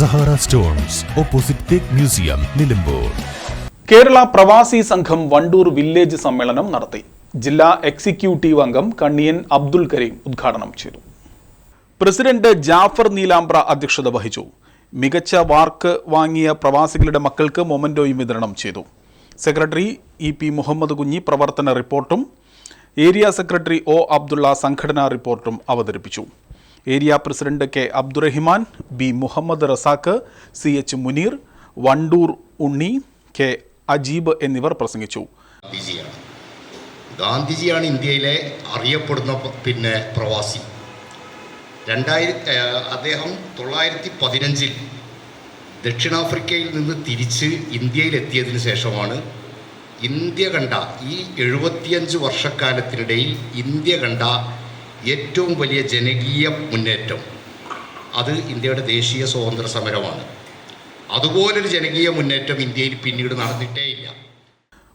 Sahara stones opposite തേക്ക് museum, Nilambur. Kerala പ്രവാസി സംഘം വണ്ടൂർ വില്ലേജ് സമ്മേളനം നടത്തി. ജില്ലാ എക്സിക്യൂട്ടീവ് അംഗം കണ്ണിയൻ അബ്ദുൽ കരീം ഉദ്ഘാടനം ചെയ്തു. പ്രസിഡന്റ് ജാഫർ നീലാമ്പ്ര അധ്യക്ഷത വഹിച്ചു. മികച്ച വാർക്ക് വാങ്ങിയ പ്രവാസികളുടെ മക്കൾക്ക് മൊമന്റോയും വിതരണം ചെയ്തു. സെക്രട്ടറി EP മുഹമ്മദ് കുഞ്ഞി പ്രവർത്തന റിപ്പോർട്ടും ഏരിയ സെക്രട്ടറി O അബ്ദുള്ള സംഘടനാ റിപ്പോർട്ടും അവതരിപ്പിച്ചു. Area president K Abdurahiman, B Muhammad Razak, CH Muneer, Wandoor Unni, K Ajeeb എന്നിവർ പ്രസംഗിച്ചു. ഗാന്ധിജിയാണ് ഇന്ത്യയിലെ അറിയപ്പെടുന്ന പ്രവാസി. അദ്ദേഹം 915 ദക്ഷിണാഫ്രിക്കയിൽ നിന്ന് തിരിച്ച് ഇന്ത്യയിലെത്തിയതിനു ശേഷമാണ് ഇന്ത്യ കണ്ട ഈ 75 വർഷക്കാലത്തിനിടയിൽ ഇന്ത്യ കണ്ട ഏറ്റവും വലിയ ജനകീയ മുന്നേറ്റം. അത് ഇന്ത്യയുടെ ദേശീയ സ്വാതന്ത്ര്യ സമരമാണ്. അതുപോലൊരു ജനകീയ മുന്നേറ്റം ഇന്ത്യയിൽ പിന്നീട് നടന്നിട്ടേയില്ല.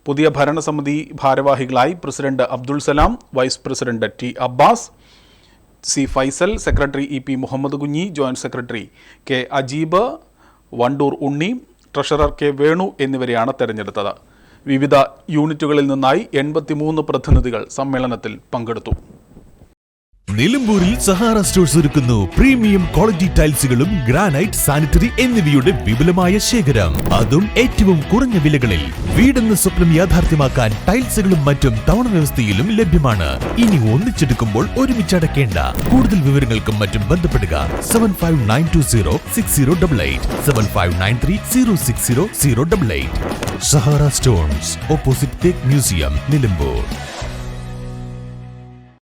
പുതിയ ഭരണസമിതി ഭാരവാഹികളായി president Abdul Salam, vice president T Abbas, C Faisal, secretary EP Muhammad Kunhi, joint secretary K Ajeeb, Wandoor Unni, treasurer K Venu എന്നിവരെയാണ് തെരഞ്ഞെടുത്തത്. വിവിധ യൂണിറ്റുകളിൽ നിന്നായി 83 പ്രതിനിധികൾ സമ്മേളനത്തിൽ പങ്കെടുത്തു. നിലമ്പൂരിൽ സഹാറ സ്റ്റോഴ്സ് ഒരുക്കുന്നു പ്രീമിയം ക്വാളിറ്റി ടൈൽസുകളും ഗ്രാനൈറ്റ്, സാനിറ്ററി എന്നിവയുടെ വിപുലമായ ശേഖരം, അതും ഏറ്റവും കുറഞ്ഞ വിലകളിൽ. വീടെന്ന സ്വപ്നം യാഥാർത്ഥ്യമാക്കാൻ ടൈൽസുകളും മറ്റും തവണ വ്യവസ്ഥയിലും ലഭ്യമാണ്. ഇനി ഒന്നിച്ചെടുക്കുമ്പോൾ ഒരുമിച്ചടക്കേണ്ട. കൂടുതൽ വിവരങ്ങൾക്കും മറ്റും ബന്ധപ്പെടുക 7592060888 7593060088. സഹാറ സ്റ്റോൺസ് ഓപ്പോസിറ്റ് തേക്ക് മ്യൂസിയം, നിലമ്പൂർ.